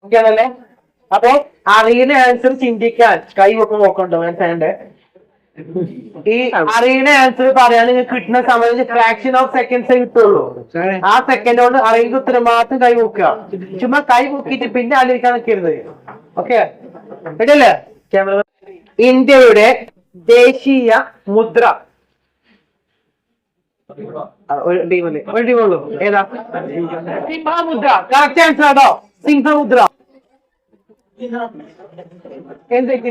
Okay ആണല്ലേ? അപ്പൊ അറിയുന്ന ആൻസർ ചിന്തിക്കാൻ കൈ ഒക്കെ നോക്കണ്ടോ മനസ്സിലാണ്ട്? ഈ അറിയുന്ന ആൻസർ പറയാൻ നിങ്ങൾക്ക് കിട്ടുന്ന സമയം ഫ്രാക്ഷൻ ഓഫ് സെക്കൻഡ്സേ കിട്ടുള്ളൂ. ആ സെക്കൻഡ് കൊണ്ട് അറിയുന്ന ഉത്തരം മാത്രം കൈ നോക്കുക. ചുമ്മാ കൈ നോക്കിയിട്ട് പിന്നെ ആലോചിക്കാൻ നിൽക്കരുത്. ഓക്കെ റെഡിയല്ലേ? ക്യാമറ. ഇന്ത്യയുടെ ദേശീയ മുദ്ര ഒരു ടീമുള്ളൂ. ഏതാ? സിംഹമുദ്ര. കറക്റ്റ് ആൻസർ ആണോ? സിംഹമുദ്ര. എന്തൊക്കെ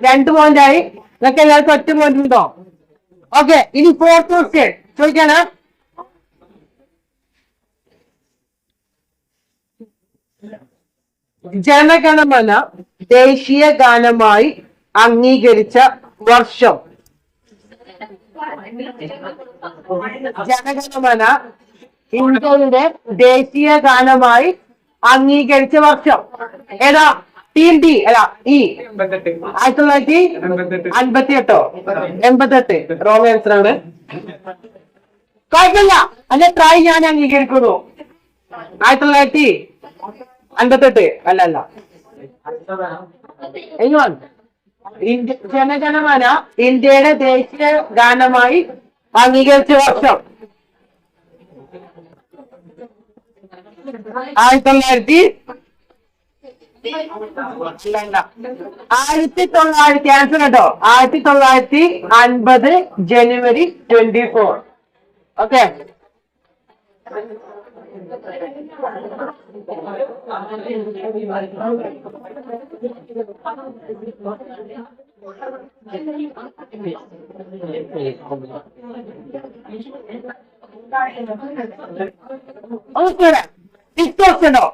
2 പോയിന്റ് ആയി. നിങ്ങൾക്ക് എല്ലാവർക്കും 1 പോയിന്റ് ഉണ്ടോ? ഓക്കെ, ഇനി 4th ക്വസ്റ്റ്യൻ ചോദിക്കാനാ. ജനഗണമന ദേശീയ ഗാനമായി അംഗീകരിച്ച വർഷം. ജനഗണമന ഇന്ത്യയുടെ ദേശീയ ഗാനമായി അംഗീകരിച്ച വർഷം ഏതാ? ടീം ഡി അല്ല ഇ. 1958. 88. റോങ് ആൻസർ ആണ്. കുഴപ്പമില്ല, അല്ലെ ട്രൈ ഞാൻ അംഗീകരിക്കുന്നു. 1958 അല്ല. ജനഗണമന ഇന്ത്യയുടെ ദേശീയ ഗാനമായി അംഗീകരിച്ച വർഷം 1950 ആൻസർ കേട്ടോ. 1950 ജനുവരി 24. ഓക്കെ,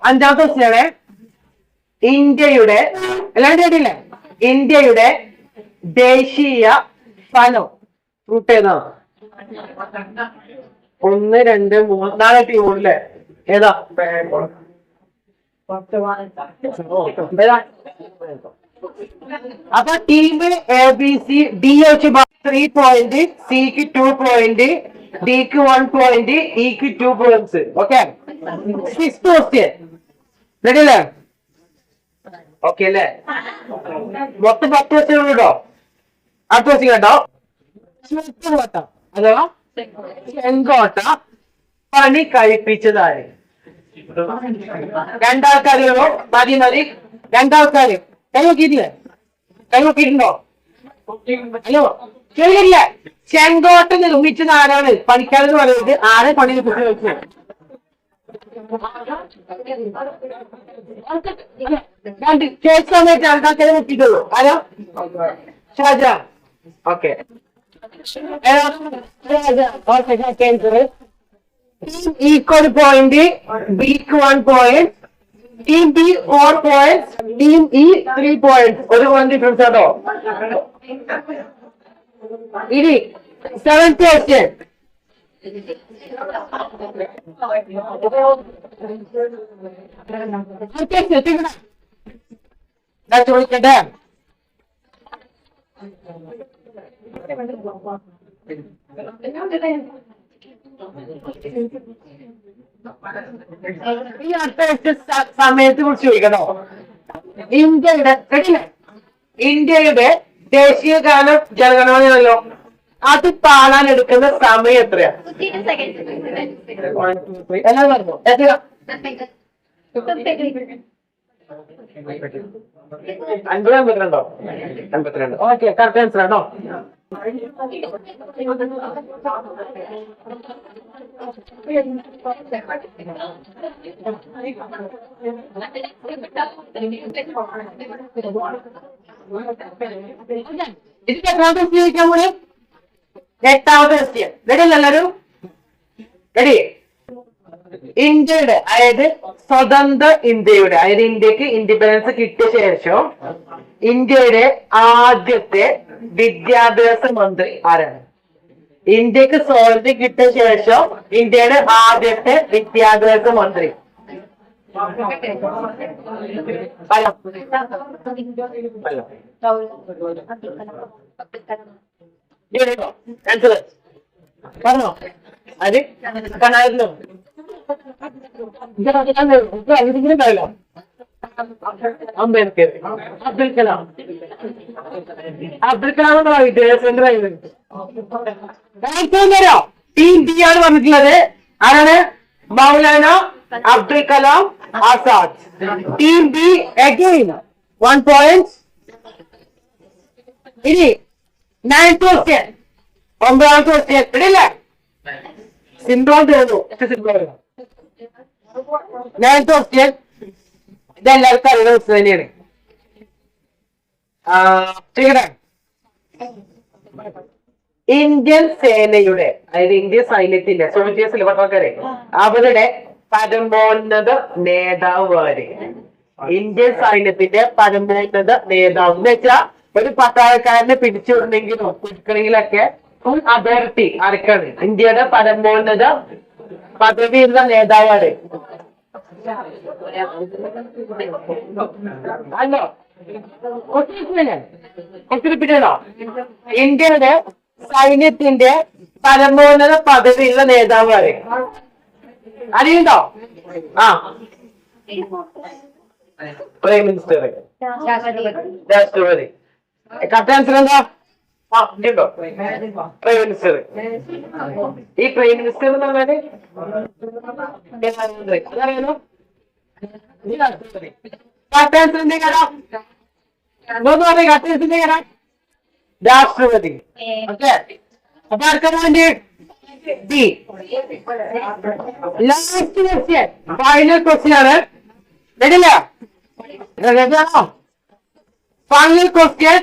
അഞ്ചാമത്തെ ക്വസ്റ്റ്യനാണ്. ഇന്ത്യയുടെ എല്ലാവരും കേട്ടില്ലേ? ഇന്ത്യയുടെ ദേശീയ ഫലം ഫ്രൂട്ട് ഏതാണ്? 1, 2, 3, 4 ടീമുണ്ടല്ലേ? ഏതാ? അപ്പൊ team A B C D വെച്ച് 3 പോയിന്റ്, സിക്ക് 2 പോയിന്റ്, ഡിക്ക് 1 പോയിന്റ്, ഇക്ക് 2 points. Okay, 6th question ready അല്ലേ? ഓക്കെ അല്ലേ? മൊത്തം 10 ക്വസ്റ്റ്യൻ കേട്ടോ. അടുത്ത ക്വസ്റ്റ്യൻ കേട്ടോ. ചുവപ്പുകോട്ട അഥവാ ചെങ്കോട്ട പണി കഴിപ്പിച്ചതായി. 2 ആൾക്കാരുകളോ? മതി. 2 ആൾക്കാര് കൈ നോക്കിയിട്ടില്ലേ? കൈ നോക്കിയിട്ടുണ്ടോ? അയ്യോ ശരിയല്ല. ചെങ്കോട്ട നിർമ്മിച്ചത് ആരാണ്? പണിക്കാരെന്ന് പറയുന്നത് ആരെ പണി വെച്ചു? സമയത്ത് ആൾക്കാരെ നോക്കിയിട്ടുള്ളൂ. ആരോ? ഷാജഹാൻ. ഓക്കെ, ഈക്വൽ പോയിന്റ്, ബിക്ക് 1 point, team B 4 point, team E 3 point. 1 point difference ആട്ടോ. ഇനി 7th ക്വസ്റ്റ്യൻ. ചോദിക്കട്ടെ. ഈ അടുത്ത സമയത്തെ കുറിച്ച് ചോദിക്കണോ? ഇന്ത്യയുടെ ദേശീയ ഗാനം ജനഗണമനയാണല്ലോ. അത് പാടാൻ എടുക്കുന്ന സമയം എത്രയാ? എല്ലാം പറഞ്ഞു. എത്രയാ? 52. ഓക്കെ, കറക്റ്റ് ആൻസർ ആണോ? ഇതിന്റെ എത്രാമത്തെ ചോദിക്കാൻ കൂടി? 8ാമത്തെ ക്വസ്റ്റ്യൻ. റെഡി അല്ല എല്ലാവരും? റെഡി? ഇന്ത്യയുടെ അതായത് സ്വതന്ത്ര ഇന്ത്യയുടെ അതായത് ഇന്ത്യക്ക് ഇൻഡിപെൻഡൻസ് കിട്ടിയ ശേഷം ഇന്ത്യയുടെ ആദ്യത്തെ വിദ്യാഭ്യാസ മന്ത്രി ആരാണ്? ഇന്ത്യക്ക് സ്വാതന്ത്ര്യം കിട്ടിയ ശേഷം ഇന്ത്യയുടെ ആദ്യത്തെ വിദ്യാഭ്യാസ മന്ത്രി. പറഞ്ഞോ? അത് കണായിരുന്നു. അംബേദ്കർ, അബ്ദുൽ കലാം. അബ്ദുൽ കലാം എന്ന് പറയുന്നത് ടീം ബി ആണ് പറഞ്ഞിട്ടുള്ളത്. ആരാണ്? Maulana Abdul Kalam Azad. Team B again 1 point. ഇനി 9th question, 9th question ഇടില്ലേ? Simple തോന്നുന്നു. 9th question ഇതെല്ലാവർക്കും അറിയുന്ന വസ്തു തന്നെയാണ്. ചെയ്യണേ. ഇന്ത്യൻ സേനയുടെ, അതായത് ഇന്ത്യൻ സൈന്യത്തിന്റെ, സോൾജേഴ്സിലെ പട്ടാൾക്കാരെ, അവരുടെ പരമോന്നത നേതാവ് ആര്? ഇന്ത്യൻ സൈന്യത്തിന്റെ പരമോന്നത നേതാവ് എന്ന് വെച്ചാൽ ഒരു പട്ടാളക്കാരനെ പിടിച്ചുവിടണമെങ്കിലും പിടിക്കണമെങ്കിലൊക്കെ അതോറിറ്റി ആർക്കാണ്? ഇന്ത്യയുടെ പരമോന്നത പദവിയുള്ള നേതാവാണ്. അല്ലോ ഒത്തിരിപ്പിട്ടോ? ഇന്ത്യയുടെ സൈന്യത്തിന്റെ പരമോന്നത പദവിയുള്ള നേതാവാണ്. അറിയുണ്ടോ? ആ, പ്രൈം മിനിസ്റ്റർ, രാഷ്ട്രപതി. കറക്റ്റ് ആൻസർ എന്താ? Prime minister. ഈ പ്രൈം മിനിസ്റ്റർ എന്ന് പറഞ്ഞാല് അതറിയാലോ. കറക്റ്റ് ആൻസർ എന്തേ കേട്ടോ? കറക്റ്റ് ആൻസർ കേട്ടോ? രാഷ്ട്രപതി. ഓക്കെ, അപ്പൊ ആർക്കാണ് വേണ്ടി? B. Last question, final question ആണ്. റെഡിയല്ല? റെഡിയാണോ? ഫൈനൽ ക്വസ്റ്റ്യൻ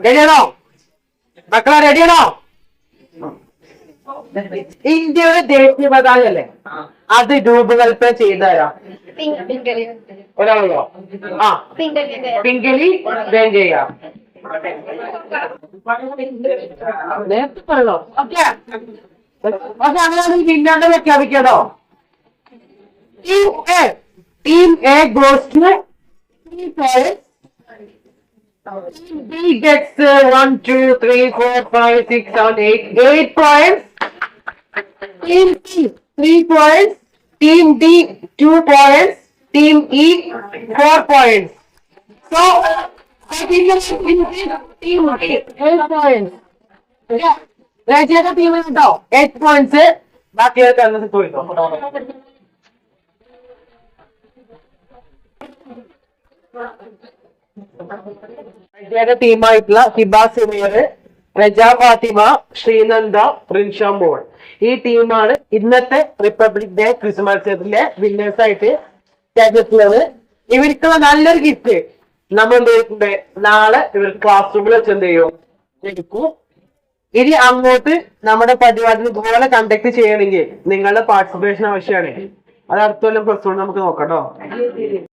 റെഡിയാണോ മക്കളെ? റെഡിയാണോ? ഇന്ത്യയുടെ ദേശീയ പതാക അല്ലേ, അത് രൂപകൽപ്പന ചെയ്താരാ? ഒരാളോ? ആ, പിംഗലി വെങ്കയ്യ. നേരത്തെ പറയണോ? ഓക്കെ, പക്ഷെ അങ്ങനെയാണെങ്കിൽ പിന്നാണ്ട് പ്രഖ്യാപിക്കാതോ. Team A goes to 3 points. Team B gets 1, 2, 3, 4, 5, 6, 7, 8 points. Team C 3 points. Team D 2 points. Team E 4 points. So, I think team 8 points. Okay. Rajya team is 8 points. ബാക്കി പോയിട്ടോ. ടീമായിട്ടുള്ള ഹിബ സുമീർ, റജ ഫാത്തിമ, ശ്രീനന്ദ, റിൻഷാംബോൾ, ഈ ടീമാണ് ഇന്നത്തെ റിപ്പബ്ലിക് ഡേ ക്വിസ് മത്സരത്തിലെ winners ആയിട്ട് തിരഞ്ഞെടുത്തുള്ളത്. ഇവർക്കുള്ള നല്ലൊരു gift നമ്മൾ എന്ത് ചെയ്തിട്ടുണ്ട്? നാളെ ഇവർ ക്ലാസ് റൂമിൽ വെച്ച് എന്ത് ചെയ്യും? എടുക്കും. ഇനി അങ്ങോട്ട് നമ്മുടെ പരിപാടി ഇതുപോലെ കണ്ടക്ട് ചെയ്യണമെങ്കിൽ നിങ്ങളുടെ പാർട്ടിസിപ്പേഷൻ ആവശ്യമാണ്. അത് അടുത്ത കൊല്ലം +1 നമുക്ക് നോക്കാം കേട്ടോ.